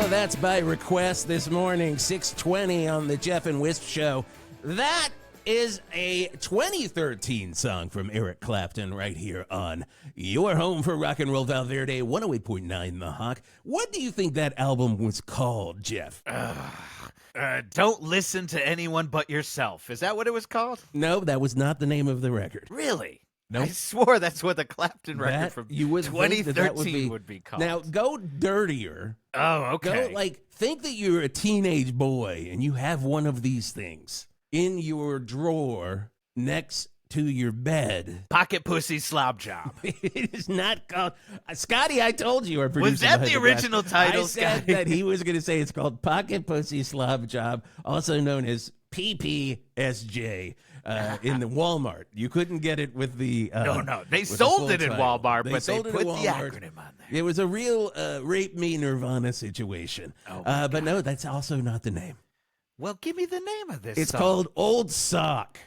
That's by request this morning, 6:20 on the Geoff and Wisp show. That is a 2013 song from Eric Clapton right here on your home for rock and roll, Val Verde, 108.9 The Hawk. What do you think that album was called, Geoff? Don't listen to anyone but yourself. Is that what it was called? No, that was not the name of the record. Really? Nope. I swore that's what the Clapton record from you would 2013 would be called. Now, go dirtier. Oh, okay. Go, think that you're a teenage boy and you have one of these things in your drawer next to your bed. Pocket Pussy Slob Job. It is not called... Scotty, I told you our producer... Was that the original title, I said that he was going to say it's called Pocket Pussy Slob Job, also known as PPSJ. In the Walmart. You couldn't get it with the... No. They sold it in Walmart, but they put the acronym on there. It was a real Rape Me Nirvana situation. But no, that's also not the name. Well, give me the name of this It's song. called Old Sock.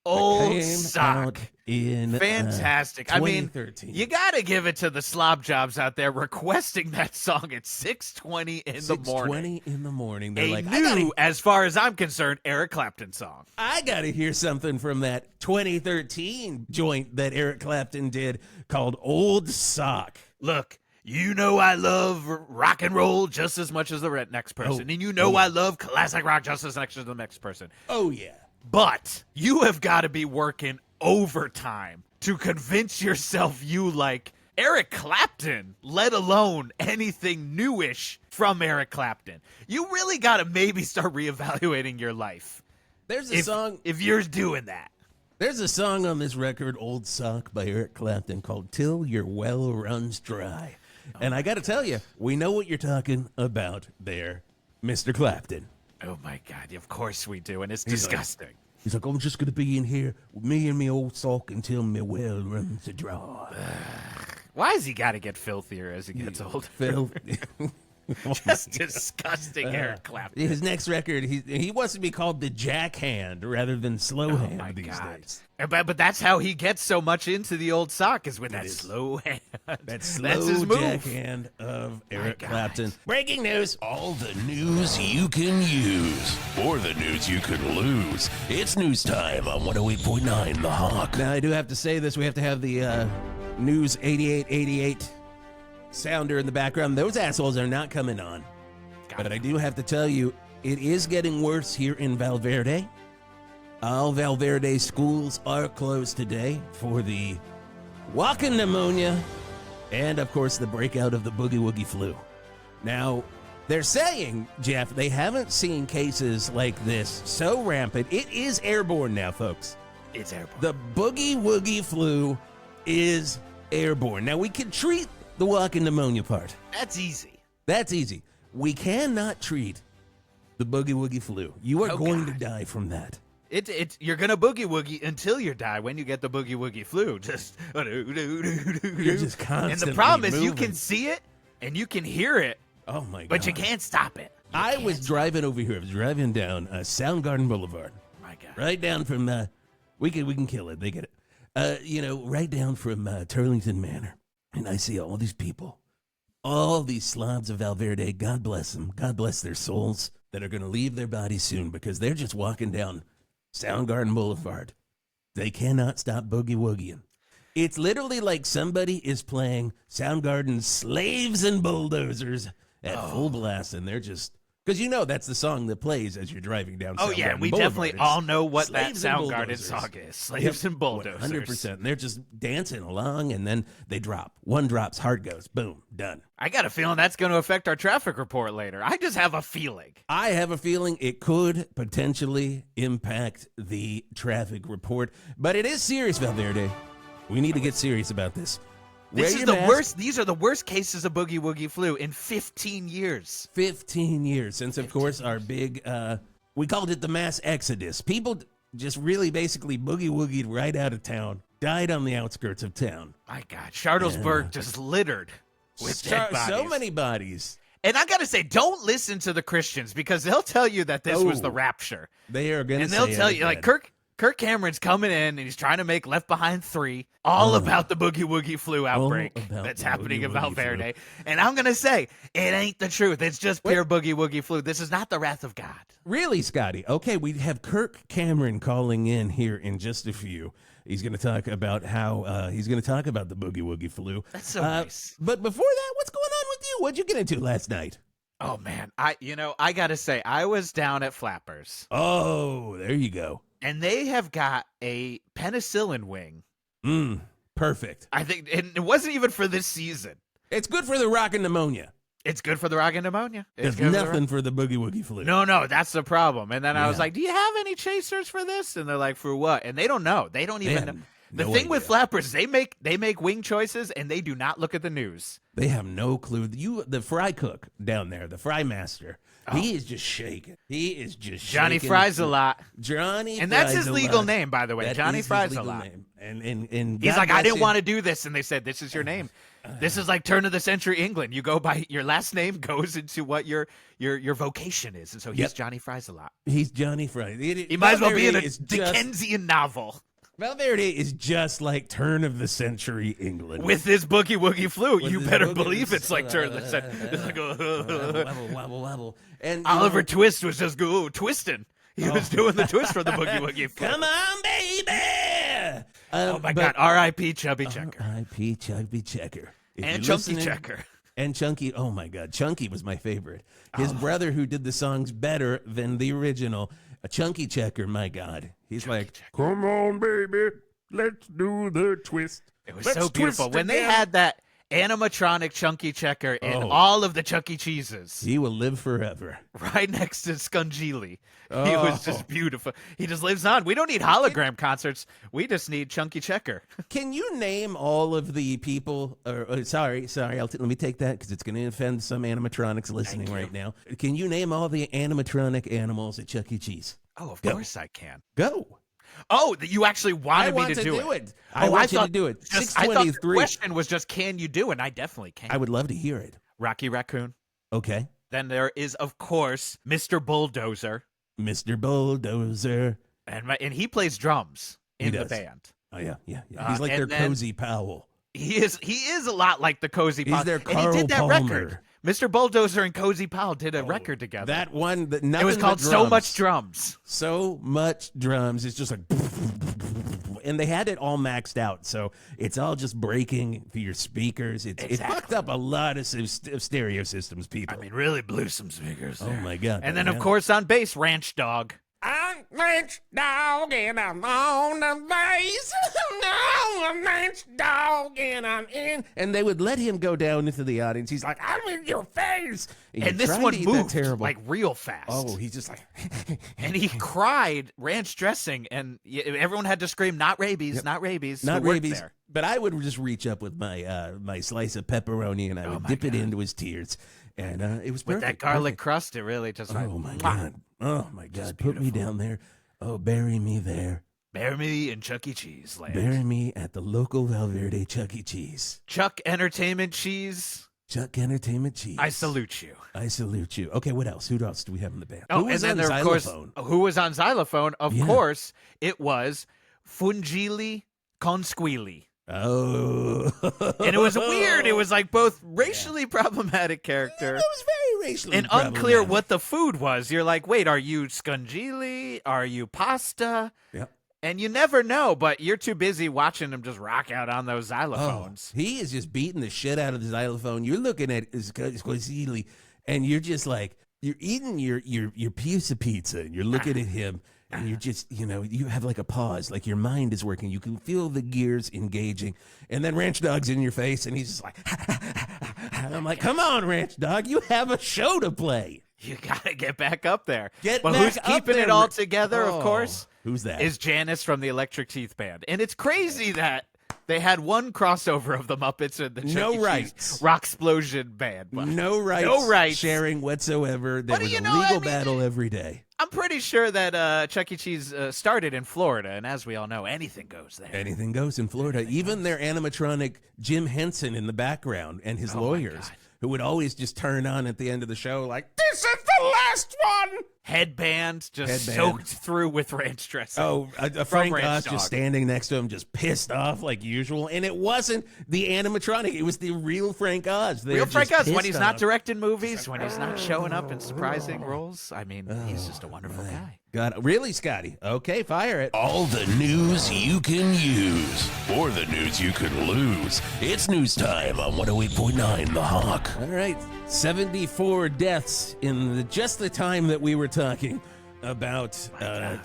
Old Sock. In Fantastic. 2013. I mean, you got to give it to the slob jobs out there requesting that song at 6:20 in the morning. 6:20 in the morning. They're like, new, as far as I'm concerned, Eric Clapton song. I got to hear something from that 2013 joint that Eric Clapton did called Old Sock. Look, you know I love rock and roll just as much as the next person. And you know I love classic rock just as much as the next person. Oh, yeah. But you have got to be working overtime to convince yourself you like Eric Clapton, let alone anything newish from Eric Clapton. You really got to maybe start reevaluating your life. There's a song... If you're doing that. There's a song on this record, Old Sock, by Eric Clapton, called Till Your Well Runs Dry. And I got to tell you, we know what you're talking about there, Mr. Clapton. Oh, my God. Of course we do, and it's disgusting. He's like, I'm just going to be in here with me and me old sock until me well runs dry. Why has he got to get filthier as he gets older? Filthy. Just disgusting Eric Clapton. His next record, he wants to be called the Jack Hand rather than Slow Hand these days. But that's how he gets so much into the Old Sock is with that slow hand. That's his move. Jack Hand of Eric Clapton. Breaking news. All the news you can use, or the news you could lose. It's news time on 108.9 The Hawk. Now, I do have to say this. We have to have the News 8888 sounder in the background. Those assholes are not coming on. But I do have to tell you, it is getting worse here in Val Verde. All Val Verde schools are closed today for the walking pneumonia and, of course, the breakout of the Boogie Woogie Flu. Now, they're saying, Geoff, they haven't seen cases like this so rampant. It is airborne now, folks. It's airborne. The Boogie Woogie Flu is airborne. Now, we can treat the walking pneumonia part. That's easy. That's easy. We cannot treat the Boogie Woogie Flu. You are going to die from that. You're gonna boogie woogie until you die. When you get the Boogie Woogie Flu, You're just constantly And the problem is, moving. you can see it and you can hear it. Oh my God! But you can't stop it. I was driving over here. I was driving down Soundgarden Boulevard. My God! Right down from we can kill it. They get it. Right down from Turlington Manor, and I see all these people, all these slobs of Val Verde. God bless them. God bless their souls that are going to leave their bodies soon because they're just walking down Soundgarden Boulevard. They cannot stop boogie woogieing. It's literally like somebody is playing Soundgarden's Slaves and Bulldozers at full blast, and they're just... Because that's the song that plays as you're driving down Soundgarden yeah, we Boulevard. definitely all know what that Slaves and Soundgarden Bulldozers. song is. Slaves and Bulldozers. 100%. And they're just dancing along, and then they drop. One drops, heart goes, boom, done. I got a feeling that's going to affect our traffic report later. I just have a feeling. I have a feeling it could potentially impact the traffic report, but it is serious, Val Verde. We need to get serious about this. This is the worst. These are the worst cases of Boogie Woogie Flu in 15 years. 15 years since, of course, our big, we called it the mass exodus. People just really basically boogie woogied right out of town, died on the outskirts of town. My God, Charlottesburg just littered with dead bodies. So many bodies. And I got to say, don't listen to the Christians because they'll tell you that this was the rapture. They are going to say and they'll tell you, like, Kirk Kirk Cameron's coming in and he's trying to make Left Behind 3 all about the Boogie Woogie Flu outbreak that's happening in Val Verde. And I'm going to say, it ain't the truth. It's just pure Boogie Woogie Flu. This is not the wrath of God. Really, Scotty? Okay, we have Kirk Cameron calling in here in just a few. He's going to talk about how he's going to talk about the Boogie Woogie Flu. That's so nice. But before that, what's going on with you? What'd you get into last night? Oh, man. I got to say, I was down at Flappers. Oh, there you go. And they have got a penicillin wing. Perfect. I think, and it wasn't even for this season. It's good for the rockin' pneumonia. It's good for the rockin' pneumonia. There's nothing for the Boogie Woogie Flu. No, that's the problem. And then I was like, do you have any chasers for this? And they're like, for what? And they don't know. They don't even know. The thing with Flappers, they make wing choices, and they do not look at the news. They have no clue. The fry cook down there, the fry master, he is just shaking. He is just Johnny shaking. Fries a lot. Johnny, and that's his legal lot. name, by the way. That Johnny Fries a lot. Name. And he's like, I didn't want to do this, and they said, this is your name. This is like turn of the century England. You go by your last name goes into what your vocation is, and so he's Johnny Fries a lot. He's Johnny Fries. He might as well be in a Dickensian novel. Val Verde is just like turn of the century England. With his Boogie Woogie Flu, you better believe it's like turn of the century. It's like wobble. And Oliver Twist was just twisting. He was doing the twist for the Boogie Woogie Flu. Come on, baby! Oh my God! R.I.P. Chubby Checker. R.I.P. Chubby Checker. And Chunky Checker. And Chunky. Oh my God, Chunky was my favorite. His brother, who did the songs better than the original, a Chunky Checker. My God, he's come on, baby, let's do the twist. It was so beautiful when they had that animatronic Chunky Checker in all of the Chuck E. Cheeses. He will live forever. Right next to Scungili. He was just beautiful. He just lives on. We don't need hologram concerts. We just need Chunky Checker. Can you name all of the people? Sorry. Let me take that because it's going to offend some animatronics listening right now. Can you name all the animatronic animals at Chuck E. Cheese? Oh, of course I can. Go. Oh, you actually wanted me to do it. I want you to do it. 623. I thought the question was just, can you do it? And I definitely can. I would love to hear it. Rocky Raccoon. Okay. Then there is, of course, Mr. Bulldozer. Mr. Bulldozer. And he plays drums in the band. Oh, yeah. He's like their Cozy Powell. He is a lot like the Cozy Powell. He's their Carl and he did that Palmer. Record. Mr. Bulldozer and Cozy Powell did a record together. That one, it was called So Much Drums. So Much Drums. It's just like, and they had it all maxed out, so it's all just breaking for your speakers. It fucked up a lot of stereo systems, people. I mean, really blew some speakers there. Oh my God! And then, of course, on bass, Ranch Dog. I'm Ranch Dog and I'm on the bass. No, I'm Ranch Dog and I'm in. And they would let him go down into the audience. He's like, I'm in your face. And this one moved like real fast. Oh, he's just like. And he cried ranch dressing, and everyone had to scream, not rabies, not rabies. Not rabies. There. But I would just reach up with my my slice of pepperoni and I would dip it into his tears. And it was perfect. With that garlic crust, it really just Oh my God. Oh my God. Put me down there. Oh, bury me there. Bury me in Chuck E. Cheese land. Bury me at the local Val Verde Chuck E. Cheese. Chuck Entertainment Cheese. Chuck Entertainment Cheese. I salute you. I salute you. Okay, what else? Who else do we have in the band? Oh, who was and then on there, xylophone? Of course, who was on xylophone? Of course, it was Fungili Consquili. Oh. And it was weird. It was like both racially problematic character. It was very racially and unclear what the food was. You're like, wait, are you scungili? Are you pasta? Yep. And you never know, but you're too busy watching him just rock out on those xylophones. Oh, he is just beating the shit out of the xylophone. You're looking at Squazili, and you're just like, you're eating your piece of pizza, and you're looking at him. And you're just, you have like a pause, like your mind is working. You can feel the gears engaging. And then Ranch Dog's in your face, and he's just like, and I'm like, come on, Ranch Dog, you have a show to play. You got to get back up there. But who's keeping it all together, of course? Who's that? Is Janice from the Electric Teeth Band. And it's crazy that they had one crossover of the Muppets and the Chuck E. Cheese Rock Explosion Band. No rights sharing whatsoever. There was a legal battle every day. I'm pretty sure that Chuck E. Cheese started in Florida, and as we all know, anything goes there. Anything goes in Florida. Even their animatronic Jim Henson in the background and his lawyers, who would always just turn on at the end of the show like, this is the last one. Headband just Headband. soaked through with ranch dressing. Oh, a Frank Ranch Oz Dog. just standing next to him, just pissed off like usual. And it wasn't the animatronic; it was the real Frank Oz. They're Real Frank just Oz, when pissed he's not off. directing movies, when he's not showing up in surprising roles. I mean, he's just a wonderful guy. God, really, Scotty? Okay, fire it. All the news you can use, or the news you can lose. It's news time on 108.9 The Hawk. All right, 74 deaths in just the time that we were talking about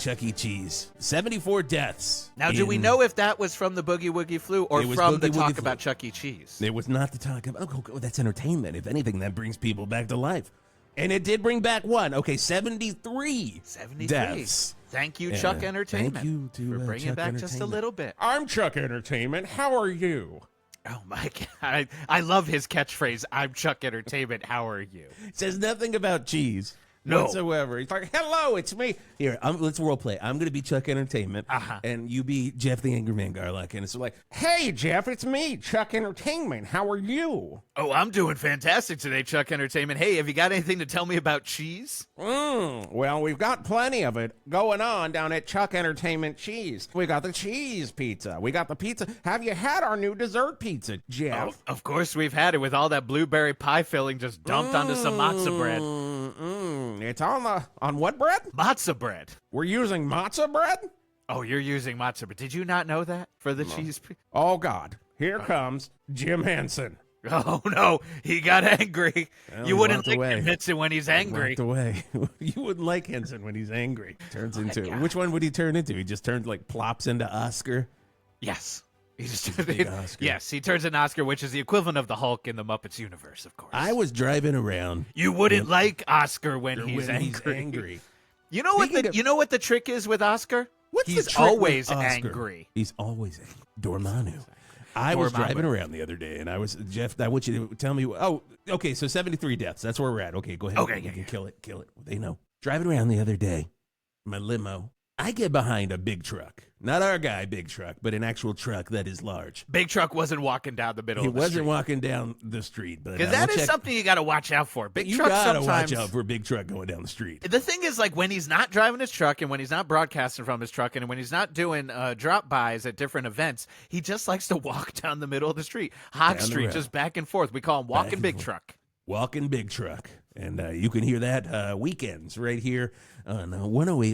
Chuck E. Cheese. 74 deaths. Now, do we know if that was from the Boogie Woogie Flu or It was from the Boogie Woogie talk Flu. about Chuck E. Cheese? It was not the talk about. Oh, that's entertainment. If anything, that brings people back to life. And it did bring back one. Okay, 73. 73. Deaths. Thank you, Yeah. Chuck Entertainment. Thank you to, for bringing Chuck back just a Entertainment. little bit. I'm Chuck Entertainment. How are you? Oh my God. I love his catchphrase, I'm Chuck Entertainment, how are you? It says nothing about cheese. No. Whatsoever. He's like, hello, it's me. Here, let's role play. I'm going to be Chuck Entertainment, and you be Jeff the Angry Man Garlock. And it's like, Hey, Jeff, it's me, Chuck Entertainment. How are you? Oh, I'm doing fantastic today, Chuck Entertainment. Hey, have you got anything to tell me about cheese? Well, we've got plenty of it going on down at Chuck Entertainment Cheese. We got the cheese pizza. We got the pizza. Have you had our new dessert pizza, Jeff? Oh, of course we've had it with all that blueberry pie filling just dumped onto some matzo bread. It's on what bread? Matzo bread. We're using matzo bread? Oh, you're using matzo bread. Did you not know that for the cheese? Oh, God. Here comes Jim Henson. Oh, no. He got angry. Well, You he wouldn't walked like away. Jim Henson when he's angry. walked away. You wouldn't like Henson when he's angry. Turns into God. which one would he turn into? He just turns like plops into Oscar. Yes. He just big Oscar. Yes, he turns into Oscar, which is the equivalent of the Hulk in the Muppets universe, of course. I was driving around. You wouldn't like Oscar when he's when angry. he's angry. You know what? Speaking of- You know what the trick is with Oscar? What's he's the trick with always Oscar? angry. He's always angry. Dormammu. I was Dormammu. driving around the other day, and I was Jeff. I want you to tell me. Oh, okay. So 73 deaths. That's where we're at. Okay, go ahead. Okay, You yeah, can yeah. kill it. Kill it. They know. Driving around the other day, my limo. I get behind a big truck, not our guy, big truck, but an actual truck that is large. Big Truck wasn't walking down the middle He of the wasn't street. walking down the street, but Because that we'll is check- something you got to watch out for. Big You Truck gotta sometimes. watch out for a big truck going down the street. The thing is, like, when he's not driving his truck and when he's not broadcasting from his truck and when he's not doing drop-bys at different events, he just likes to walk down the middle of the street. Hog Down the Street, road. just back and forth. We call him Walking and Big forth. Truck. Walking big truck. And you can hear that weekends right here on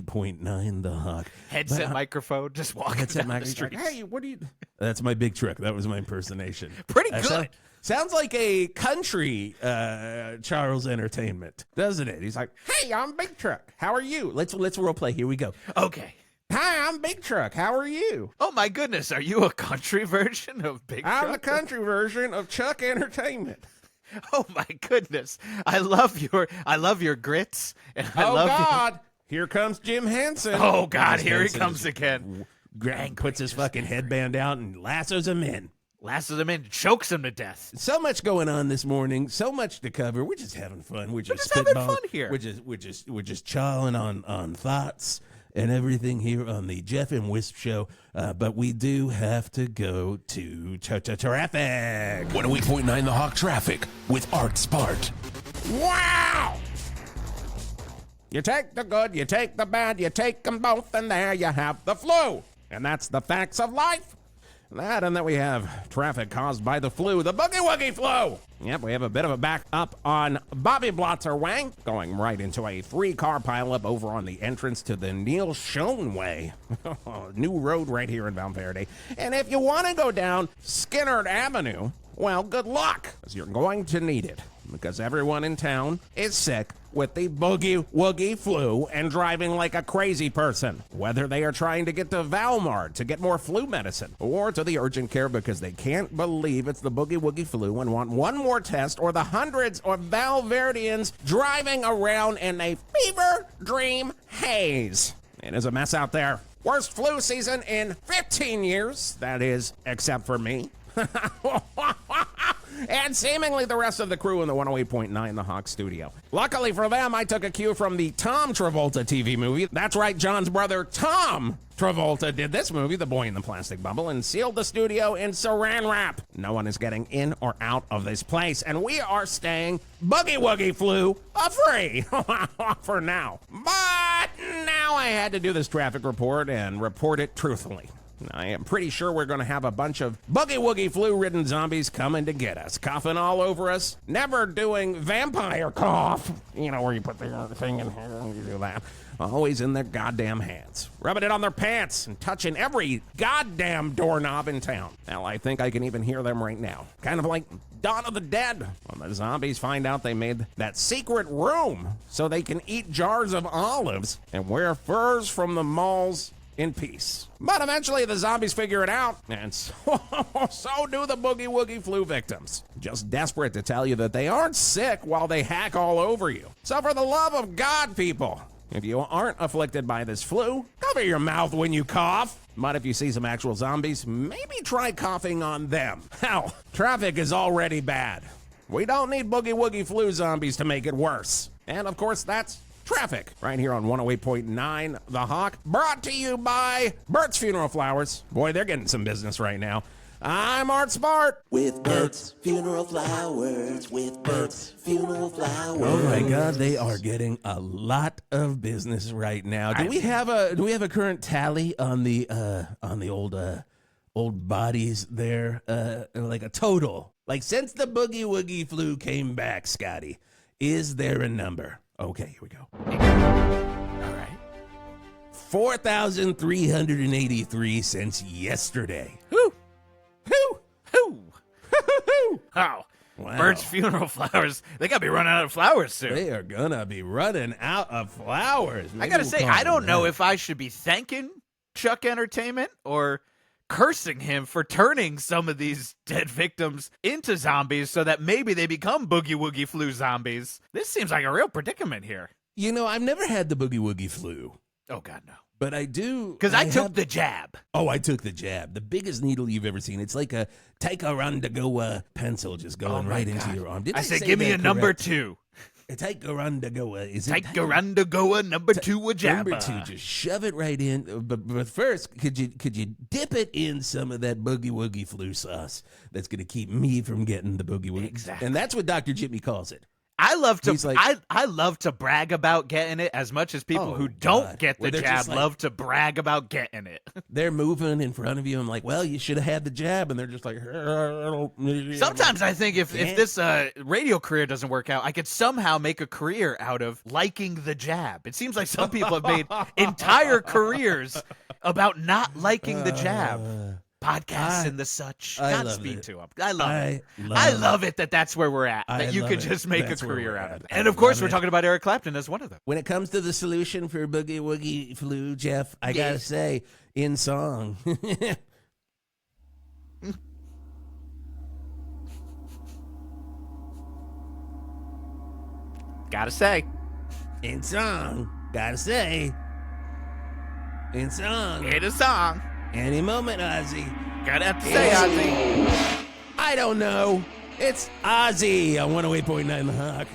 108.9 The Hawk. Headset But, microphone, just walking headset down the microphone. street. Hey, what do you... That's my big truck. That was my impersonation. Pretty That good. sounds like a country Charles Entertainment, doesn't it? He's like, Hey, I'm Big Truck. How are you? let's role play. Here we go. Okay. Hi, I'm Big Truck. How are you? Oh my goodness, are you a country version of Big Truck? I'm the country version of Chuck Entertainment. Oh my goodness, I love your grits, and I Oh, love God. Here comes Jim Henson. Oh God, Just here he Henson comes just- again. Puts his fucking headband out and lassos him in. Lassos him in, chokes him to death. So much going on this morning, so much to cover. We're just having fun. We're just having spitballing. fun here. We're just chawing on thoughts and everything here on the Jeff and Wisp show. But we do have to go to traffic. 108.9 The Hawk traffic with Art Spart. Wow! You take the good, you take the bad, you take them both, and there you have the flu. And that's the facts of life. That and that we have traffic caused by the flu, the Boogie Woogie Flu. Yep, we have a bit of a back up on Bobby Blotzer Way, going right into a 3-car pileup over on the entrance to the Neil Schoen Way. New road right here in Val Verde. And if you want to go down Skinnerd Avenue, well, good luck, because you're going to need it. Because everyone in town is sick with the Boogie Woogie Flu and driving like a crazy person. Whether they are trying to get to Valmart to get more flu medicine or to the urgent care because they can't believe it's the Boogie Woogie Flu and want one more test, or the hundreds of Val Verdians driving around in a fever dream haze. It is a mess out there. Worst flu season in 15 years, that is, except for me. and seemingly the rest of the crew in the 108.9 The Hawk studio. Luckily for them, I took a cue from the Tom Travolta TV movie. That's right, John's brother Tom Travolta did this movie, The Boy in the Plastic Bubble, and sealed the studio in saran wrap. No one is getting in or out of this place, and we are staying Boogie Woogie Flu free for now. But now I had to do this traffic report and report it truthfully. I am pretty sure we're going to have a bunch of Boogie Woogie Flu-ridden zombies coming to get us, coughing all over us, never doing vampire cough, you know, where you put the thing in here and you do that, always in their goddamn hands, rubbing it on their pants and touching every goddamn doorknob in town. Hell, I think I can even hear them right now. Kind of like Dawn of the Dead, when the zombies find out they made that secret room so they can eat jars of olives and wear furs from the malls in peace. But eventually the zombies figure it out, and so do the Boogie Woogie Flu victims. Just desperate to tell you that they aren't sick while they hack all over you. So for the love of God, people, if you aren't afflicted by this flu, cover your mouth when you cough. But if you see some actual zombies, maybe try coughing on them. Hell, traffic is already bad. We don't need Boogie Woogie Flu zombies to make it worse. And of course, that's traffic, right here on 108.9 The Hawk, brought to you by Bert's Funeral Flowers. Boy, they're getting some business right now. I'm Art Smart. With Bert's Funeral Flowers, with Bert's Funeral Flowers. Oh my God, they are getting a lot of business right now. Do we have a current tally on the old bodies there? Like a total, like since the Boogie Woogie Flu came back, Scotty, is there a number? Okay, here we go. All right. 4,383 since yesterday. Whoo! Whoo! Whoo! Whoo! Wow. Wow. Bird's Funeral Flowers. They got to be running out of flowers soon. They are gonna be running out of flowers. I got to say, call I don't them know that. if I should be thanking Chuck Entertainment or cursing him for turning some of these dead victims into zombies so that maybe they become Boogie Woogie Flu zombies. This seems like a real predicament here. You know, I've nenever had the Boogie Woogie Flu, Oh, God, no. but I do. Because I took have- the jab. Oh, I took the jab. The biggest needle you've ever seen. It's like a Ticonderoga pencil just going right into your arm. Did I say said, give me that a number correct? 2. A Ticonderoga. Is it Ticonderoga number 2 a jab. Number 2, just shove it right in. But first, could you dip it in some of that Boogie Woogie Flu sauce that's going to keep me from getting the Boogie Woogie? Exactly. And that's what Dr. Jimmy calls it. I love to He's like- I love to brag about getting it as much as people Oh, who don't God. get the Where they're jab just like- love to brag about getting it. They're moving in front of you. I'm like, well, you should have had the jab. And they're just like, Sometimes I think if this radio career doesn't work out, I could somehow make a career out of liking the jab. It seems like some people have made entire careers about not liking the jab. Podcasts and the such. I love Godspeed it. to them. I love it. love I love it that that's where we're at. I That you love could it. just make That's a where career we're out of at. it. I And of course, love we're it. talking about Eric Clapton as one of them. When it comes to the solution for Boogie Woogie Flu, Jeff, I got to say, in song. Gotta say. In song. Gotta say. In song. Hit a song. Any moment, Ozzy. Gotta have to say, Ozzy. I don't know. It's Ozzy on 108.9 The Hawk.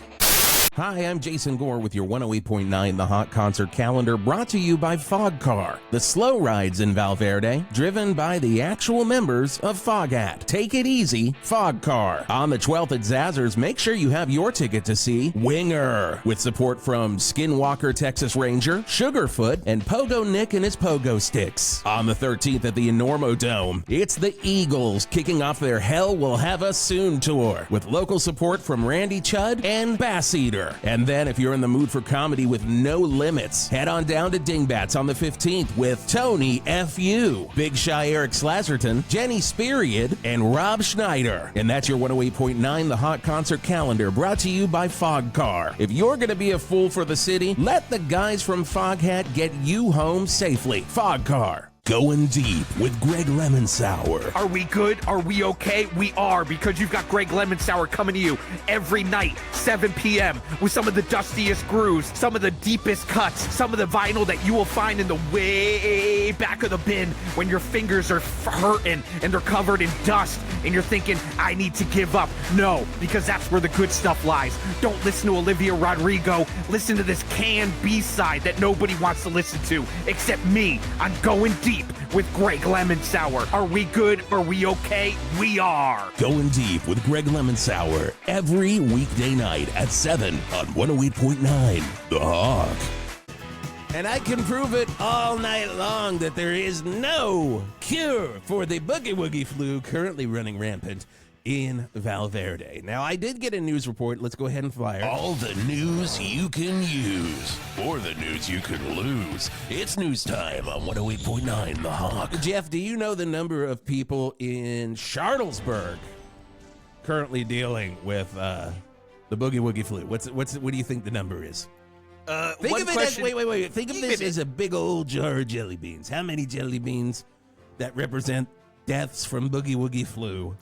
Hi, I'm Jason Gore with your 108.9 The Hawk concert calendar, brought to you by Fog Car, the slow rides in Val Verde, driven by the actual members of Foghat. Take it easy, Fog Car. On the 12th at Zazzers, make sure you have your ticket to see Winger, with support from Skinwalker Texas Ranger, Sugarfoot, and Pogo Nick and his Pogo Sticks. On the 13th at the Enormo Dome, it's the Eagles kicking off their Hell Will Have Us Soon tour, with local support from Randy Chud and Bass Eater. And then if you're in the mood for comedy with no limits, head on down to Dingbats on the 15th with Tony F.U., Big Shy Eric Slazerton, Jenny Spiriad, and Rob Schneider. And that's your 108.9 The Hawk concert calendar, brought to you by Fog Car. If you're going to be a fool for the city, let the guys from Foghat get you home safely. Fog Car. Going Deep with Greg Lemon Sour. Are we good? Are we okay? We are, because you've got Greg Lemon Sour coming to you every night, 7 p.m., with some of the dustiest grooves, some of the deepest cuts, some of the vinyl that you will find in the way back of the bin when your fingers are hurting and they're covered in dust and you're thinking, I need to give up. No, because that's where the good stuff lies. Don't listen to Olivia Rodrigo. Listen to this canned B-side that nobody wants to listen to except me. I'm going deep with Greg Lemon Sour. Are we good? Are we okay? We are. Going Deep with Greg Lemon Sour every weekday night at 7 on 108.9 The Hog. And I can prove it all night long that there is no cure for the Boogie Woogie Flu currently running rampant in Val Verde. Now, I did get a news report. Let's go ahead and fire. All the news you can use, or the news you could lose. It's news time on 108.9 The Hog. Jeff, do you know the number of people in Charlottesburg currently dealing with the Boogie Woogie Flu? What do you think the number is? Think one of it question. as, wait. Think of this as a big old jar of jelly beans. How many jelly beans that represent deaths from Boogie Woogie Flu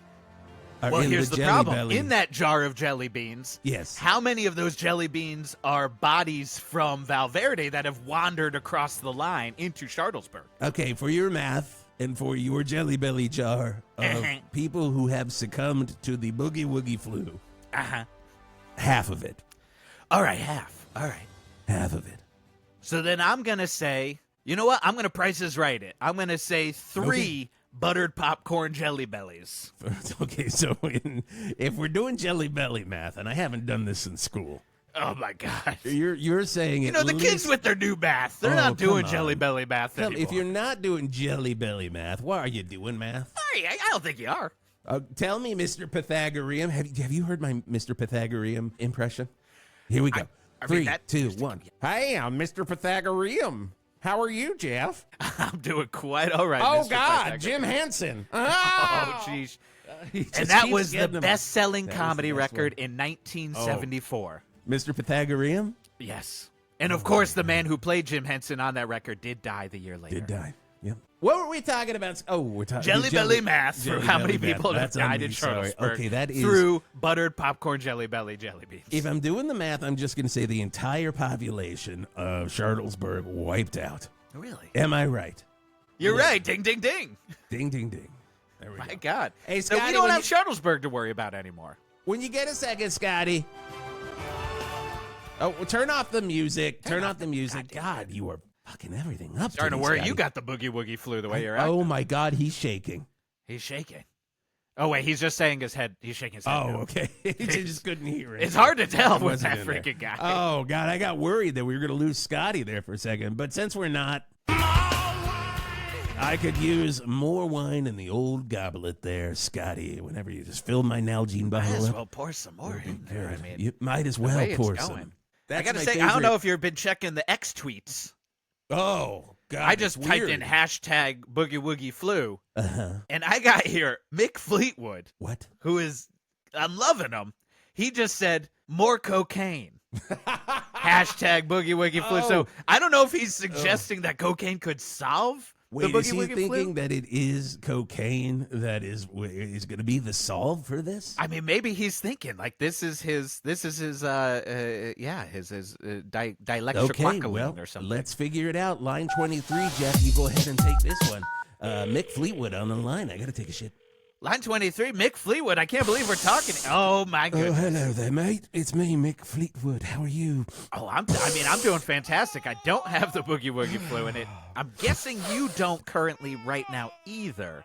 are Well, in here's the jelly problem. belly? In that jar of jelly beans, Yes. how many of those jelly beans are bodies from Val Verde that have wandered across the line into Charlottesburg? Okay, for your math and for your jelly belly jar of people who have succumbed to the Boogie Woogie Flu, half of it. All right, half. All right. Half of it. So then I'm going to say, you know what? I'm going to Price Is Right it. I'm going to say 3 buttered popcorn jelly bellies. Okay, so if we're doing jelly belly math, and I haven't done this in school, Oh, my God. you're saying You know, the kids with their new math, they're not come doing on. jelly belly math anymore. If you're not doing jelly belly math, why are you doing math? I don't think you are. Tell me, Mr. Pythagorean. Have you heard my Mr. Pythagorean impression? Here we go. I mean, 3, that 2, used to 1. Hey, I'm Mr. Pythagorean. How are you, Jeff? I'm doing quite all right, Oh, Mr. God, Pythagorean. Jim Henson. Oh, jeez. And that was the best-selling comedy record in 1974. Mr. Pythagorean Yes. And, of course, the man who played Jim Henson on that record did die the year later. did die. Yep. What were we talking about? Oh, we're talking Jelly belly math for jelly how many belly math. people have That's on died me, in sorry. Charlottesburg Okay, that is through buttered popcorn jelly belly jelly beans. If I'm doing the math, I'm just going to say the entire population of Charlottesburg wiped out. Really? Am I right? You're right. Ding, ding, ding. Ding, ding, ding. There we My go. God. Hey, So we Scotty, don't when have you- Charlottesburg to worry about anymore. When you get a second, Scotty. Oh, well, turn off the music. Turn off the music. God, you are fucking everything up. Starting to today, worry Scotty. you got the Boogie Woogie Flu the way you're acting. Oh, my God, he's shaking. He's shaking. Oh, wait, he's just saying his head. He's shaking his head. Oh, no. okay. He just couldn't hear it. It's hard to tell It with wasn't that in there. freaking guy. Oh, God, I got worried that we were going to lose Scotty there for a second. But since we're not, I could use more wine in the old goblet there, Scotty. Whenever you just fill my Nalgene Might bottle as up. well pour some more in there. I mean, You might as the well way it's pour going. some. I That's gotta my say, I don't favorite- know if you've been checking the X tweets. Oh, God. I just it's typed weird. in hashtag Boogie Woogie Flu, Uh-huh. and I got here Mick Fleetwood, What? who is, I'm loving him. He just said more cocaine. Hashtag Boogie Woogie Flu. Oh. So I don't know if he's suggesting that cocaine could solve Wait, the is Boogie he Woogie thinking Flu. that it is cocaine that is going to be the solve for this? I mean, maybe he's thinking like this is his dialextric Okay, well, or something. let's figure it out. Line 23, Jeff, you go ahead and take this one. Mick Fleetwood on the line. I got to take a shit. Line 23, Mick Fleetwood. I can't believe we're talking. Oh my Oh, goodness. hello there, mate. It's me, Mick Fleetwood. How are you? Oh, I'm doing fantastic. I don't have the Boogie Woogie Flu in it. I'm guessing you don't currently right now either.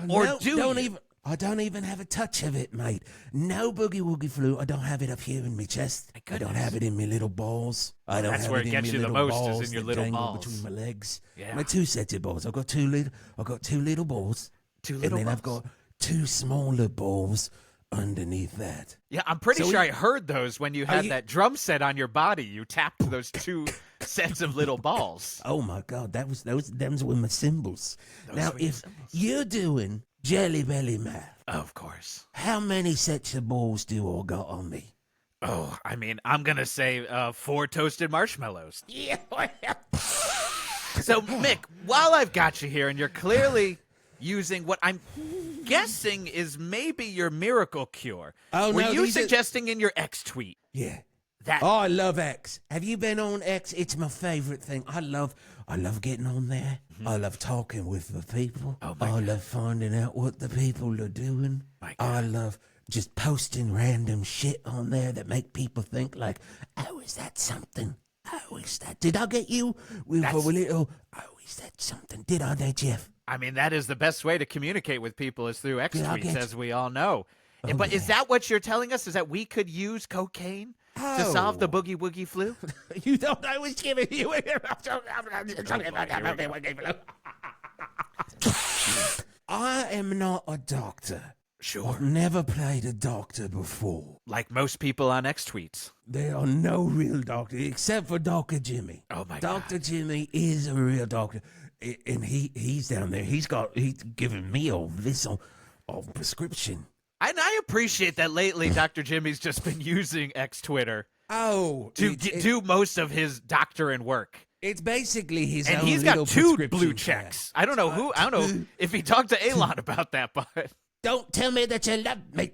Or No, do don't you? even. I don't even have a touch of it, mate. No Boogie Woogie Flu. I don't have it up here in my chest. My I don't goodness. have it in my little balls. I don't That's have where it it in gets my you the little most, is balls in your that little dangle balls. between my legs. Yeah. My 2 sets of balls. I've got two little balls. Two little and then I've balls. got 2 smaller balls underneath that. Yeah, I'm pretty So sure we- I heard those when you had you- that drum set on your body. You tapped those 2 sets of little balls. Oh my God, them's were my symbols. Now, were your if symbols. you're doing jelly belly math, Of course. how many sets of balls do I got on me? Oh, I mean, I'm going to say 4 toasted marshmallows. Yeah. So, Mick, while I've got you here, and you're clearly using what I'm guessing is maybe your miracle cure. Oh, Were no, you these are- suggesting in your X tweet Yeah. that Oh, I love X. Have you been on X? It's my favorite thing. I love getting on there. I love talking with the people. Oh, my I love finding out what the people are doing. My I God. love just posting random shit on there that make people think like, oh, is that something? Oh, is that? Did I get you with a little? Oh, is that something? Did I there, Jeff? I mean, that is the best way to communicate with people is through X Did I tweets, get as we all know. Oh, But is yeah. that what you're telling us? Is that we could use cocaine to solve the Oh. Boogie Woogie Flu? You thought I was giving you? I am not a doctor. Sure. I've never played a doctor before. Like most people on X tweets. There are no real doctors except for Dr. Jimmy. Oh, my Dr. God. Jimmy is a real doctor, and he's down there. He's giving me all this on prescription. And I appreciate that lately Dr. Jimmy's just been using X Twitter Oh, to do most of his doctoring work. it's basically his And own he's little got 2 prescription blue card. checks. I don't know if he talked to Elon about that, but Don't tell me that you love me.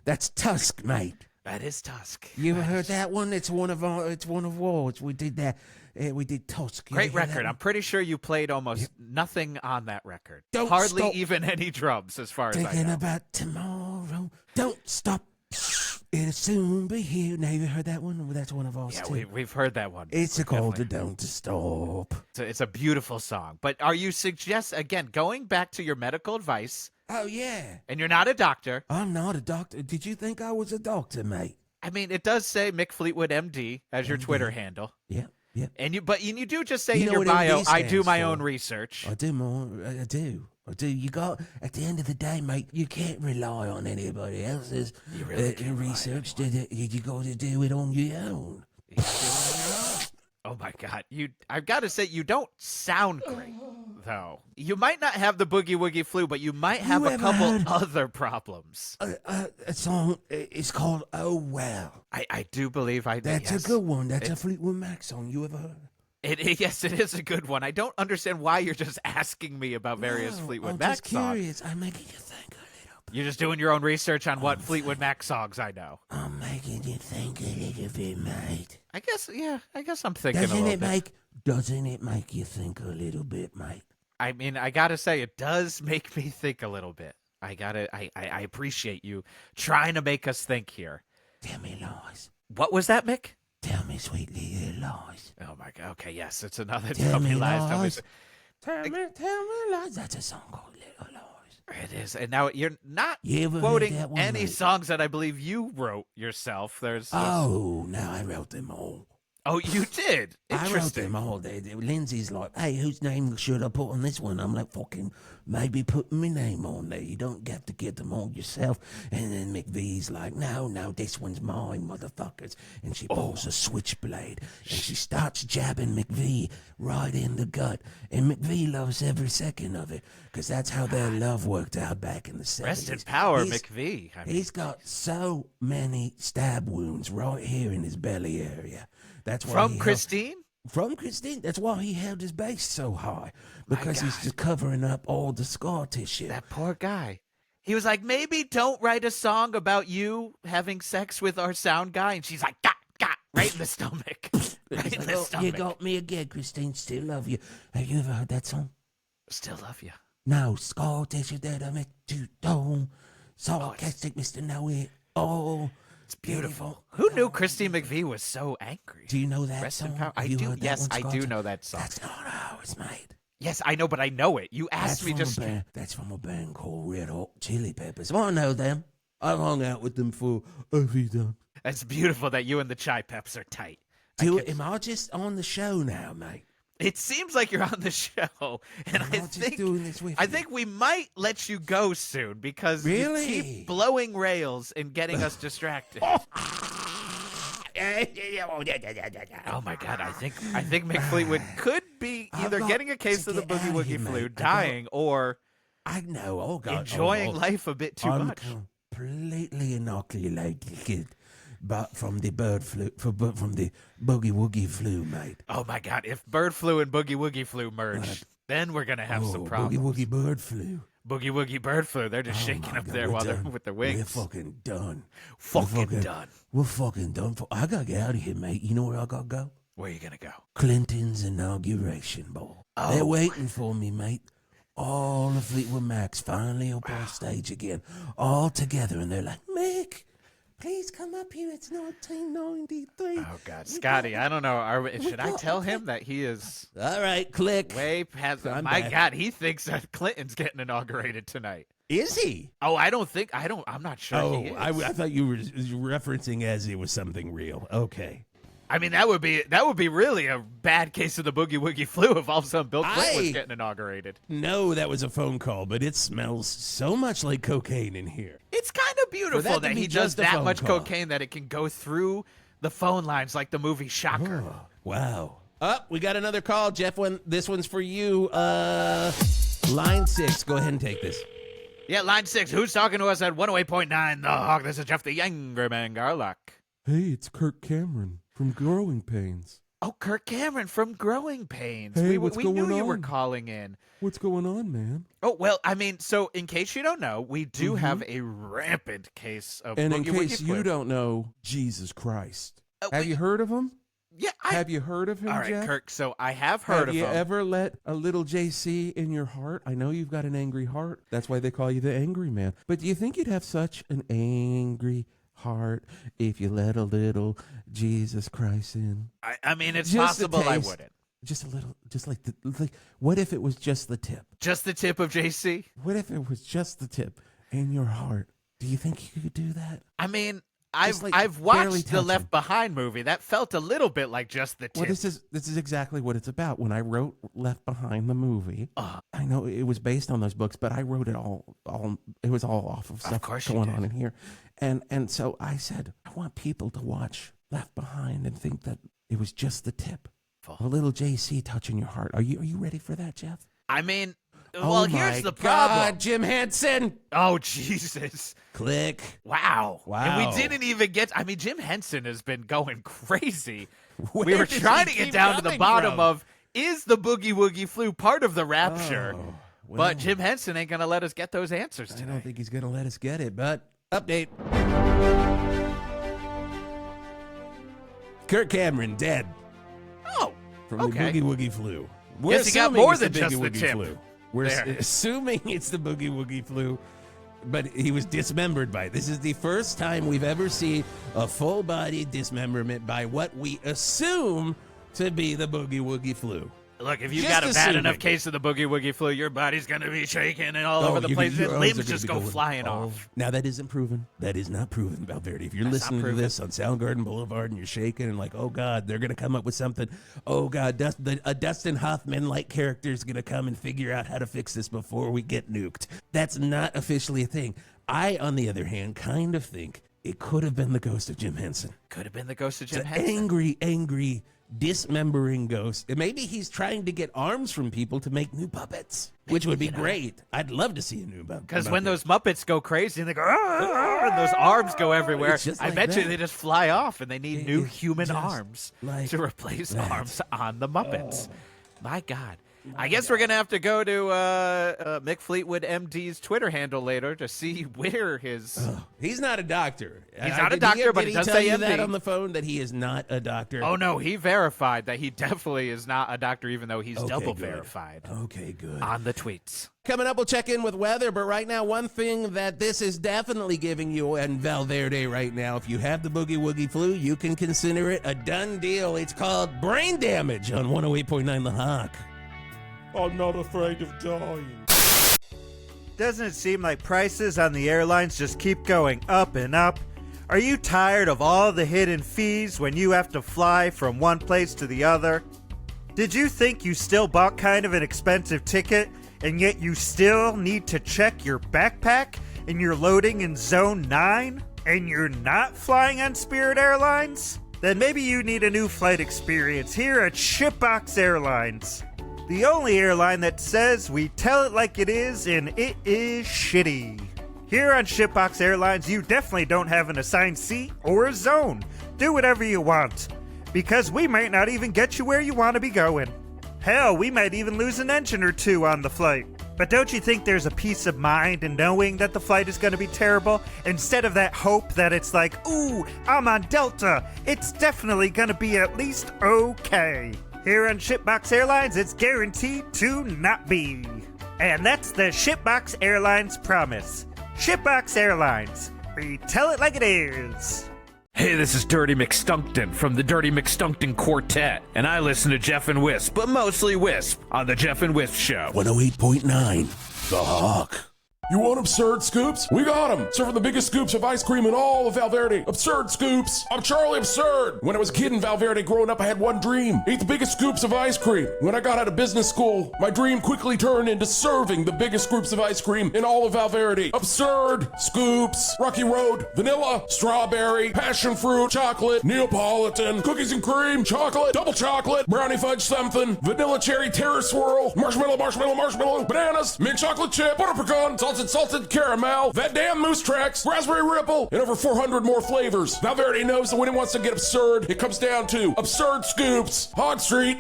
That's Tusk, mate. that is Tusk. You ever heard that one? It's one of ours. We did that. We did Tusk. You Great ever hear that record. one? I'm pretty sure you played almost nothing on that record. Don't Hardly stop even any drums, as far as I Thinking know. about tomorrow. Don't stop. It'll soon be here. Now you heard that one? Well, that's one of ours Yeah, too. we've heard that one. It's We've called the definitely- Don't Stop. It's a beautiful song. But are you again, going back to your medical advice, Oh yeah. and you're not a doctor. I'm not a doctor. Did you think I was a doctor, mate? I mean, it does say MickFleetwoodMD as your Twitter handle. Yeah. Yeah. And you do just say You in know your what bio, MD I do stands my for. own research. I do more. I do. You got, at the end of the day, mate, you can't rely on anybody else's research. You got to do it on your own. Oh my God. I've got to say, you don't sound great, though. You might not have the Boogie Woogie Flu, but you might have You a ever couple heard- other problems. A song is called Oh Well. I do believe I did. That's a good one. That's a Fleetwood Mac song. You ever heard? Yes, it is a good one. I don't understand why you're just asking me about various No, Fleetwood I'm Mac just songs. curious. I'm making you think a little bit. You're just doing your own research on what Fleetwood Mac songs I know. I'm making you think a little bit, mate. I guess I'm thinking a Doesn't little it bit. doesn't it make you think a little bit, mate? I mean, I gotta say, it does make me think a little bit. I appreciate you trying to make us think here. Tell me lies. What was that, Mick? Tell me sweet little lies. Oh my God. Okay, yes, it's another Tell me lies. lies. Tell me lies. That's a song called Little Lies. It is, and now you're not You ever heard quoting that one, any mate? songs that I believe you wrote yourself. There's Oh, no, I wrote them all. oh, you did. I wrote Interesting. them all. Lindsay's like, hey, whose name should I put on this one? I'm like, fucking, maybe putting my name on there. You don't have to get them all yourself. And then McVee's like, no, this one's mine, motherfuckers. And she pulls a switchblade and she starts jabbing McVee right in the gut. And McVee loves every second of it because that's how their love worked out back in the 70s. Rest in power, He's- McVee. I mean, He's got so many stab wounds right here in his belly area. That's why from he Christine. from Christine. That's why he held his base so high, because he's just covering up all the scar tissue. That poor guy. He was like, maybe don't write a song about you having sex with our sound guy. And she's like, got, right in the stomach. Right in the Oh, stomach. you got me again, Christine. Still love you. Have you ever heard that song? Still love you. No, scar tissue that I make you don't. Sarcastic, Mr. Know It. Oh, It's beautiful. Who knew Christine McVie was so angry? do you know that Rest song? in power. I Have you do. heard that Yes, one, I Scar do Tissue? know that song. That's not ours, mate. Yes, I know, but I know it. You asked me just. That's from a band called Red Hot Chili Peppers. Well, I know them. I've hung out with them for a few times. It's beautiful that you and the Chai Peps are tight. Am I just on the show now, mate? It seems like you're on the show, and Am I I just think doing this with I you? think we might let you go soon because Really? you keep blowing rails and getting us distracted. Oh my God! I think Mick Fleetwood could be I've either got getting a case to of the get Boogie out of here, Woogie Flu, mate. dying, or I know. Oh, God. enjoying oh, life a bit too I'm much. completely inoculated. from the bird flu, from the Boogie Woogie Flu, mate. Oh my God! If bird flu and Boogie Woogie Flu merge, then we're gonna have some problems. Boogie Woogie Bird Flu. Boogie Woogie Bird Flu. They're just shaking up there while they're with their wings. We're fucking done. Fucking done. We're fucking done. I gotta get out of here, mate. You know where I gotta go? Where are you gonna go? Clinton's inauguration ball. Oh. They're waiting for me, mate. All the Fleetwood Macs finally up on stage again, all together, and they're like, Mick, please come up here. It's 1993. Oh God, Scotty, I don't know. Should I tell him that he is All right, click. way past? I'm My back. God, he thinks that Clinton's getting inaugurated tonight. Is he? Oh, I'm not sure. Oh, he is. I thought you were referencing as it was something real. Okay. I mean, that would be really a bad case of the Boogie Woogie Flu if all of a sudden Bill Clinton was getting inaugurated. No, that was a phone call, but it smells so much like cocaine in here. It's kind of beautiful that to that be he does just a that phone much call. cocaine that it can go through the phone lines like the movie Shocker. Oh, wow. We got another call, Jeff. This one's for you. Line 6. Go ahead and take this. Yeah, line 6. Who's talking to us at 108.9 The Hog? This is Jeff the Younger Man Garlock. Hey, it's Kirk Cameron from Growing Pains. Oh, Kirk Cameron from Growing Pains. Hey, we what's knew going you were on? calling in. What's going on, man? Oh, well, I mean, so in case you don't know, we do have a rampant case of And in Boogie Woogie case Flu. you don't know, Jesus Christ. Have wait. you heard of him? Yeah, Have you heard of him, All right, Jeff? Kirk, so I have heard of Have you him. ever let a little JC in your heart? I know you've got an angry heart. That's why they call you the angry man. But do you think you'd have such an angry heart if you let a little Jesus Christ in? I mean, it's Just a possible I taste. wouldn't. Just a little, just like what if it was just the tip? Just the tip of JC? What if it was just the tip in your heart? Do you think you could do that? I mean, Just, like, I've barely watched the touching. Left Behind movie. That felt a little bit like just the tip. Well, this is exactly what it's about. When I wrote Left Behind the movie, I know it was based on those books, but I wrote it all it was all off of stuff course you going did. on in here. And so I said, I want people to watch Left Behind and think that it was just the tip. A little JC touching your heart. Are you ready for that, Jeff? I mean, Oh well, my here's the problem. God, Jim Henson. Oh, Jesus. Click. Wow. And Wow. we didn't even get, I mean, Jim Henson has been going crazy. Where we were does trying he to get keep down to the coming bottom from? of, is the Boogie Woogie Flu part of the rapture? Oh, well, But Jim Henson ain't going to let us get those answers I today. don't think he's going to let us get it, but update. Kirk Cameron dead Oh, from okay. the Boogie Woogie Flu. We're Guess he got assuming more it's than the just Boogie the Woogie tip. Flu. We're There. assuming it's the Boogie Woogie Flu, but he was dismembered by it. This is the first time we've ever seen a full-body dismemberment by what we assume to be the Boogie Woogie Flu. Look, if you've Just got a bad assuming. enough case of the Boogie Woogie Flu, your body's going to be shaking and all over the you- place, your and arms are limbs gonna just be go going flying all- off. Now, that isn't proven. That is not proven, Val Verde. If you're That's listening not to proven. this on Soundgarden Boulevard and you're shaking and like, oh, God, they're going to come up with something. Oh, God, a Dustin Hoffman-like character is going to come and figure out how to fix this before we get nuked. That's not officially a thing. I, on the other hand, kind of think it could have been the ghost of Jim Henson. Could have been the ghost of It's Jim an Henson. angry, dismembering ghost. And maybe he's trying to get arms from people to make new puppets, which would be great. I'd love to see a new puppet. Because when those Muppets go crazy and they go, "Ah," and those arms go everywhere, It's just I like bet you that. they just fly off and they need new It's human just arms like to replace that. arms on the Muppets. My God. I guess we're going to have to go to MickFleetwoodMD's Twitter handle later to see where his... He's not a doctor. He's not a doctor, but he does tell say you MD. that on the phone that he is not a doctor. Oh, no, he verified that he definitely is not a doctor, even though he's Okay, double good. verified Okay, good. on the tweets. Coming up, we'll check in with weather, but right now, one thing that this is definitely giving you and Val Verde right now, if you have the Boogie Woogie Flu, you can consider it a done deal. It's called brain damage on 108.9 The Hawk. I'm not afraid of dying. Doesn't it seem like prices on the airlines just keep going up and up? Are you tired of all the hidden fees when you have to fly from one place to the other? Did you think you still bought kind of an expensive ticket, and yet you still need to check your backpack and you're loading in Zone 9, and you're not flying on Spirit Airlines? Then maybe you need a new flight experience here at Shipbox Airlines. The only airline that says we tell it like it is and it is shitty. Here on Shipbox Airlines, you definitely don't have an assigned seat or a zone. Do whatever you want, because we might not even get you where you want to be going. Hell, we might even lose an engine or two on the flight. But don't you think there's a peace of mind in knowing that the flight is going to be terrible, instead of that hope that it's like, ooh, I'm on Delta, it's definitely going to be at least okay. Here on Shipbox Airlines, it's guaranteed to not be. And that's the Shipbox Airlines promise. Shipbox Airlines. We tell it like it is. Hey, this is Dirty McStunkton from the Dirty McStunkton Quartet, and I listen to Jeff and Wisp, but mostly Wisp, on the Jeff and Wisp Show. 108.9 The Hawk. You want absurd scoops? We got them! Serving the biggest scoops of ice cream in all of Val Verde. Absurd scoops! I'm Charlie Absurd! When I was a kid in Val Verde growing up, I had one dream. Eat the biggest scoops of ice cream. When I got out of business school, my dream quickly turned into serving the biggest scoops of ice cream in all of Val Verde. Absurd scoops! Rocky Road, vanilla, strawberry, passion fruit, chocolate, Neapolitan, cookies and cream, chocolate, double chocolate, brownie fudge something, vanilla cherry terror swirl, marshmallow, bananas, mint chocolate chip, butter pecan, salted caramel, that damn moose tracks, raspberry ripple, and over 400 more flavors. Val Verde knows that when it wants to get absurd, it comes down to absurd scoops. Hog Street.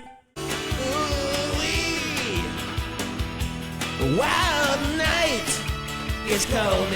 Wild night is coming.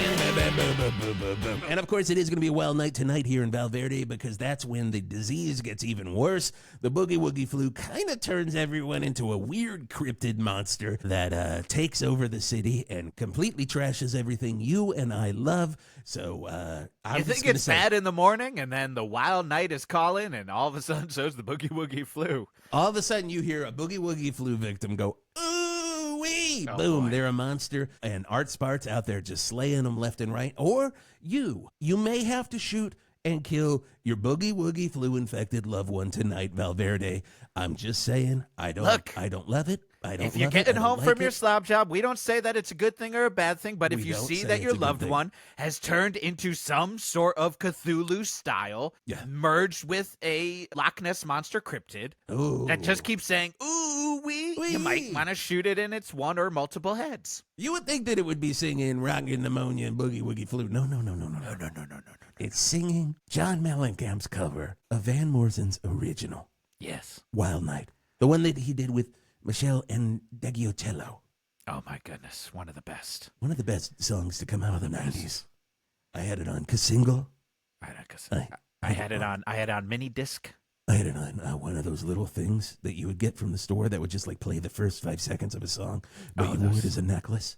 And of course, it is going to be a wild night tonight here in Val Verde, because that's when the disease gets even worse. The Boogie Woogie Flu kind of turns everyone into a weird cryptid monster that takes over the city and completely trashes everything you and I love. So You think it's bad in the morning, and then the wild night is calling, and all of a sudden so's the Boogie Woogie Flu. All of a sudden, you hear a Boogie Woogie Flu victim go, ooh-wee! Oh, Boom, boy. they're a monster, and Art Spart's out there just slaying them left and right. Or you may have to shoot and kill your Boogie Woogie Flu-infected loved one tonight, Val Verde. I'm just saying, I don't love it. If you're getting home from your slob job, we don't say that it's a good thing or a bad thing, but if We you don't see say that it's your a good loved thing. one has turned into some sort of Cthulhu style, merged with a Loch Ness Monster cryptid, Ooh. that just keeps saying, ooh, you might Wee. want to shoot it in its one or multiple heads. You would think that it would be singing Rockin' Pneumonia and Boogie Woogie Flu. No. It's singing John Mellencamp's cover of Van Morrison's original, Yes. Wild Night. The one that he did with Michelle and Deggiocello. Oh, my goodness. One of the best. One of the best songs to come out of the 90s. I had it on Casingle. I had it on mini disc. I had it on one of those little things that you would get from the store that would just like play the first 5 seconds of a song, but you wore it as a necklace.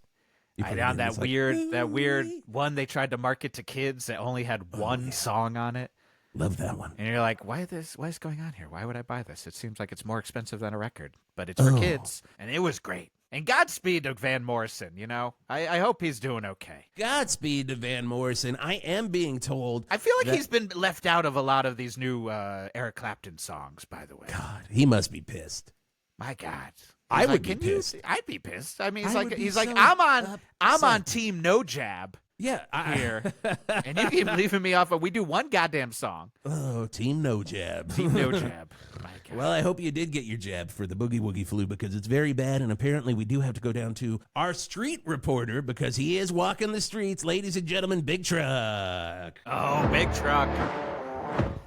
You I put had it on in, that it's like, weird "Ooh-wee." one they tried to market to kids that only had one song on it. Love that one. And you're like, why is going on here? Why would I buy this? It seems like it's more expensive than a record, but it's for kids. And it was great. And Godspeed to Van Morrison, you know? I hope he's doing okay. Godspeed to Van Morrison. I am being told. I feel like that- he's been left out of a lot of these new Eric Clapton songs, by the way. God, he must be pissed. My God. I He's would be "Can you-" pissed. I'd be pissed. I mean, I would be he's like, so I'm on upset. Team No Jab Yeah, here, and you keep leaving me off. But we do one goddamn song. Oh, Team No Jab. Team No Jab. My God. Well, I hope you did get your jab for the Boogie Woogie Flu, because it's very bad, and apparently we do have to go down to our street reporter because he is walking the streets. Ladies and gentlemen, Big Truck. Oh, big truck.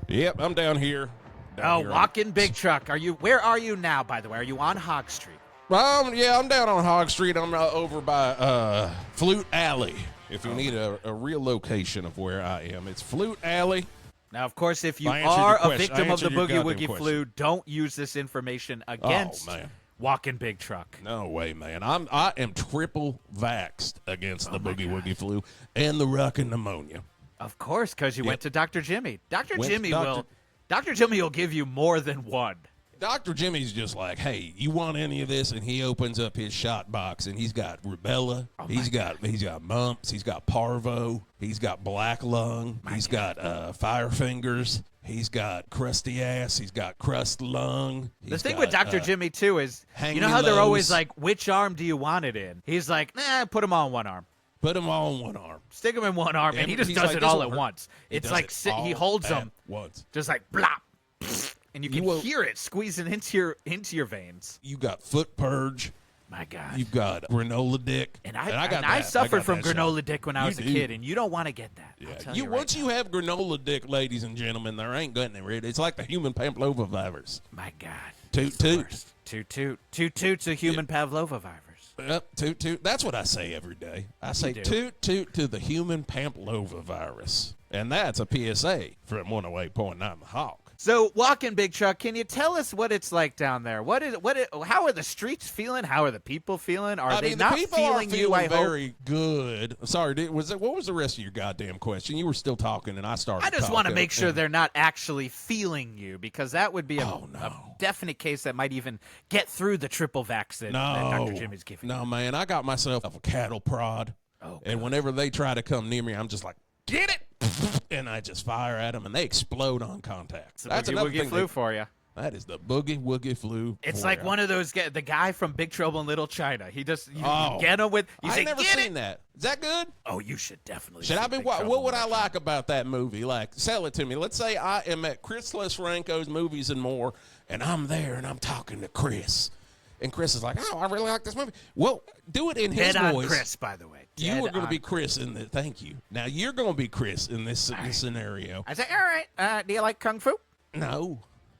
Yep, I'm down here. Walking big truck. Where are you now, by the way? Are you on Hog Street? Yeah, I'm down on Hog Street. I'm over by Flute Alley. If you need a real location of where I am, it's Flute Alley. Now, of course, if you I answered are your a question. victim I of the answered your Boogie goddamn Woogie Flu, don't use this information against man. Walking Big Truck. No way, man. I am triple vaxxed against the Boogie Woogie Flu and the rockin' pneumonia. Of course, because you went to Dr. Jimmy. Dr. Went to Jimmy Dr. Dr. Jimmy will give you more than one. Dr. Jimmy's just like, hey, you want any of this? And he opens up his shot box, and he's got rubella, he's got mumps, he's got parvo, he's got black lung, he's got fire fingers, he's got crusty ass, he's got crust lung. The thing with Dr. Jimmy, too, is hang you know me how they're always lows. like, which arm do you want it in? He's like, put them all in one arm. Put them all in one arm. Stick them in one arm, and he just he's does like, it "This all will at hurt." once. He It's does like it he all holds at them once. just like blop, and you can will- hear it squeezing into your veins. You got foot purge. My God. You've got granola dick. And I got that. suffered got from that shit. granola dick when I You was a do. kid, and you don't want to get that. I'll tell you right Once now. you have granola dick, ladies and gentlemen, there ain't getting rid. It's like the human Pavlova virus. My God. Toot It's the toot. worst. Toot toot. Toot toot's a human Pavlova virus. Yep, toot toot. That's what I say every day. I say do. toot toot to the human Pavlova virus, and that's a PSA from 108.9 The Hawk. So, walking Big Truck, can you tell us what it's like down there? How are the streets feeling? How are the people feeling? Are they the not people feeling are you? I hope. very good. Sorry, what was the rest of your goddamn question? You were still talking, and I started. I just want to talking, make sure and- they're not actually feeling you, because that would be a Oh, no. definite case that might even get through the triple vaccine that Dr. Jim is giving. No, man, I got myself a cattle prod, and whenever they try to come near me, I'm just like, get it, and I just fire at them, and they explode on contact. It's That's Boogie another Woogie thing. Flu for you. That is the Boogie Woogie Flu. It's for like ya. one of those the guy from Big Trouble in Little China. He just you Oh. get him with. You I've say, never "Get seen it." that. Is that good? Oh, you should definitely. Should see I be? Big What Trouble in would I Little like about that movie? Like, sell it to me. Let's say I am at Chris Lesranko's Movies and More, and I'm there and I'm talking to Chris, and Chris is like, "Oh, I really like this movie." Well, do it in his Dead on voice. Chris, by the way. You Dead are going to on be Chris in the. Thank you. Now you're going to be Chris in this scenario. I say, all right. Do you like Kung Fu? No,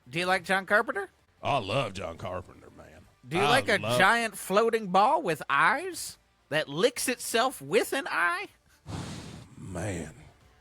Do you like John Carpenter? I love John Carpenter, man. Do you like a giant floating ball with eyes that licks itself with an eye? Man,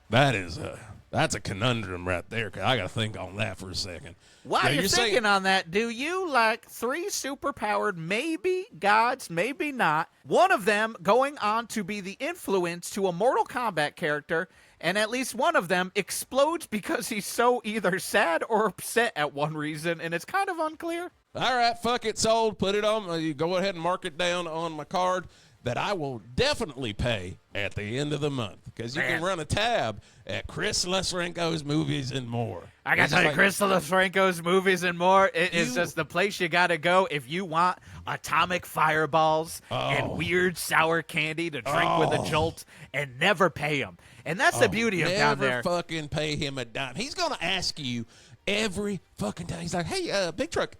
that's a conundrum right there. 'Cause I got to think on that for a second. While Now, you're saying- thinking on that, do you like 3 superpowered, maybe gods, maybe not, one of them going on to be the influence to a Mortal Kombat character, and at least one of them explodes because he's so either sad or upset at one reason, and it's kind of unclear? All right, fuck it, sold. Put it on. You go ahead and mark it down on my card that I will definitely pay at the end of the month, because you can Man. run a tab at Chris Lesranko's Movies and More. I gotta It's tell you, like- Chris Franco's Movies and More, it is You- just the place you gotta go if you want atomic fireballs and weird sour candy to drink with a jolt and never pay them. And that's the beauty of down there. Never fucking pay him a dime. He's gonna ask you every fucking time. He's like, "Hey, Big Truck,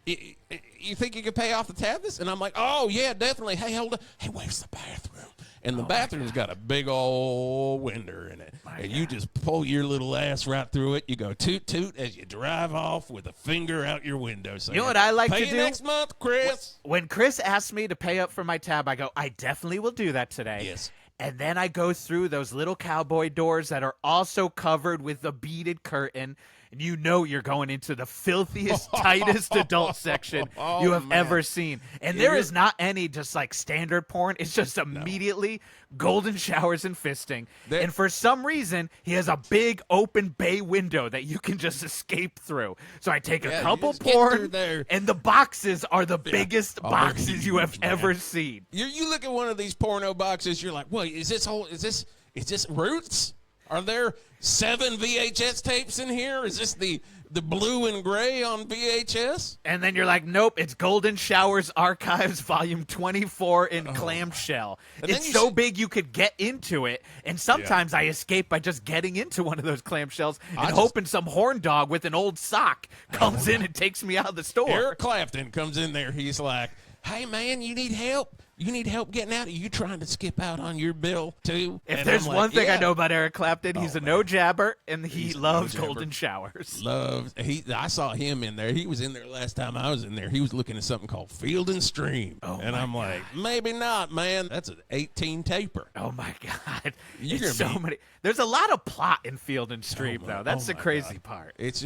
you think you could pay off the tab this?" And I'm like, "Oh yeah, definitely. Hey, hold on. Hey, where's the bathroom?" And the bathroom's got a big old window in it, and you just pull your little ass right through it. You go toot toot as you drive off with a finger out your window. So You know what I like pay to you do? next month, Chris? When Chris asks me to pay up for my tab, I go, I definitely will do that today. Yes. And then I go through those little cowboy doors that are also covered with a beaded curtain. And you know you're going into the filthiest, tightest adult section you have ever seen. And there is not any just like standard porn. It's just immediately golden showers and fisting. And for some reason, he has a big open bay window that you can just escape through. So I take Yeah, a you couple just get through porn, there. and the boxes are the biggest Oh, boxes you have huge, man. ever seen. You look at one of these porno boxes, you're like, "Wait, is this Roots? Are there 7 VHS tapes in here? Is this the blue and gray on VHS?" And then you're like, nope, it's Golden Showers Archives Volume 24 in clamshell. And then It's you so see- big you could get into it. And sometimes I escape by just getting into one of those clamshells and hoping some horn dog with an old sock comes in and takes me out of the store. Eric Clapton comes in there. He's like, "Hey, man, you need help? You need help getting out? Are you trying to skip out on your bill, too?" If And there's I'm like, one thing I "Yeah." know about Eric Clapton, he's a man. no-jabber, and he He's a loves no-jabber. golden showers. I saw him in there. He was in there last time I was in there. He was looking at something called Field and Stream. And I'm like, maybe not, man. That's an 18 taper. Oh, my God. You're It's gonna so be- many. There's a lot of plot in Field and Stream, though. That's the my crazy God. part. It's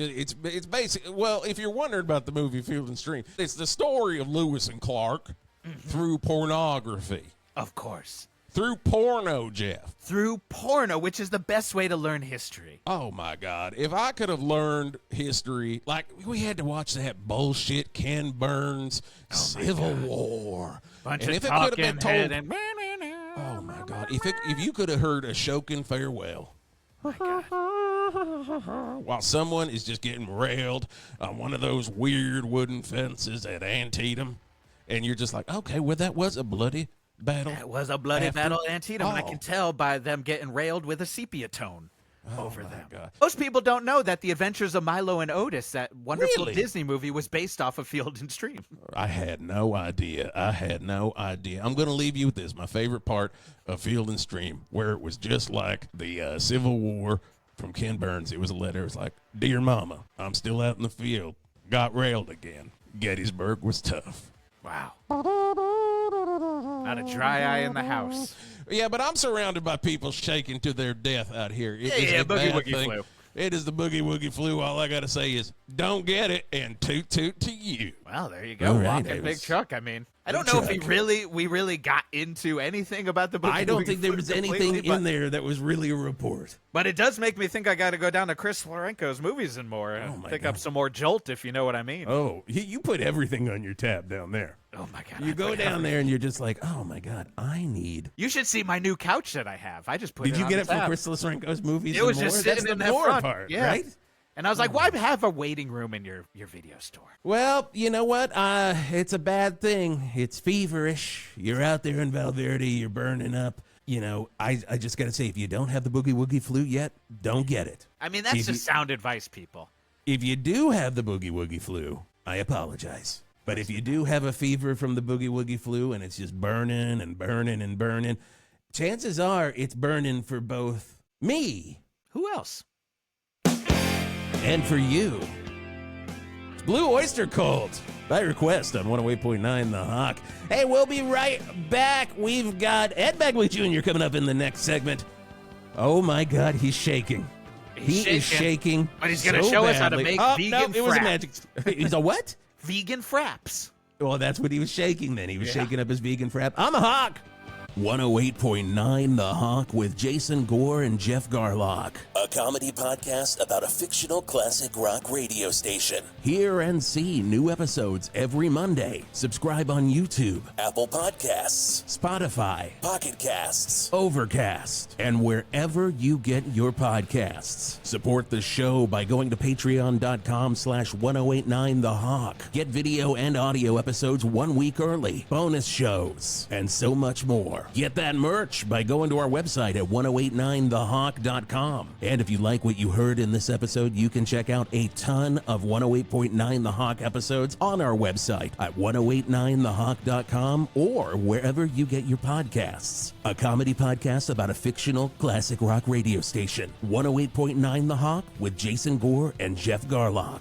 basic. Well, if you're wondering about the movie Field and Stream, it's the story of Lewis and Clark through pornography, Of course. through porno, Jeff. Through porno, which is the best way to learn history. Oh my God! If I could have learned history, like we had to watch that bullshit Ken Burns Civil War, Bunch and of if it could have been talking head told, and oh my God! If you could have heard a Shokin farewell. While someone is just getting railed on one of those weird wooden fences at Antietam, and you're just like, okay, well, that was a bloody battle. It was a bloody After- battle Antietam, and I Oh. can tell by them getting railed with a sepia tone. over my them. God. Most people don't know that The Adventures of Milo and Otis, that wonderful Really? Disney movie, was based off of Field and Stream. I had no idea. I'm going to leave you with this. My favorite part of Field and Stream, where it was just like the Civil War from Ken Burns. It was a letter. It was like, "Dear Mama, I'm still out in the field. Got railed again. Gettysburg was tough." Wow. Not a dry eye in the house. Yeah, but I'm surrounded by people shaking to their death out here. It is Yeah, a Boogie bad Woogie thing. Flu. It is the Boogie Woogie Flu. All I got to say is, don't get it, and toot toot to you. Well, there you go. All right, Walking Davis. big truck. I mean, I don't Big know if truck. we really got into anything about the Boogie I don't Woogie think there Flu was completely, anything but, in there that was really a report. But it does make me think I got to go down to Chris Florenco's movies and more and my pick God. up some more Jolt, if you know what I mean. Oh, you put everything on your tab down there. Oh my God. You I go put down everything- there and you're just like, oh my God, I need. You should see my new couch that I have. I just put Did it you on get the it from tab. Chris Lorenco's movies? It and was more? just That's sitting the in that more front. part, Yeah. right? And I was like, why have a waiting room in your video store? Well, you know what? It's a bad thing. It's feverish. You're out there in Val Verde. You're burning up. You know, I just got to say, if you don't have the Boogie Woogie Flu yet, don't get it. I mean, that's If just sound advice, people. If you do have the Boogie Woogie Flu, I apologize. But if you do have a fever from the Boogie Woogie Flu and it's just burning and burning and burning, chances are it's burning for both me Who else? and for you. It's Blue Oyster Cult by request on 108.9 The Hawk. Hey, we'll be right back. We've got Ed Begley Jr. coming up in the next segment. Oh my God, he's shaking. He's He is shaking. But he's gonna so show us how to badly. make oh, vegan no, it was a fraps. magic. He's a what? Vegan fraps. Well, that's what he was shaking then. He was shaking up his vegan frap. I'm a Hawk. 108.9 The Hawk with Jason Gore and Jeff Garlock. A comedy podcast about a fictional classic rock radio station. Hear and see new episodes every Monday. Subscribe on YouTube, Apple Podcasts, Spotify, Pocket Casts. Overcast, and wherever you get your podcasts. Support the show by going to patreon.com/1089 The Hawk. Get video and audio episodes 1 week early, bonus shows, and so much more. Get that merch by going to our website at 1089thehawk.com. And if you like what you heard in this episode, you can check out a ton of 108.9 The Hawk episodes on our website at 1089thehawk.com or wherever you get your podcasts. A comedy podcast about a fictional classic rock radio station. 108.9 The Hawk with Jason Gore and Jeff Garlock.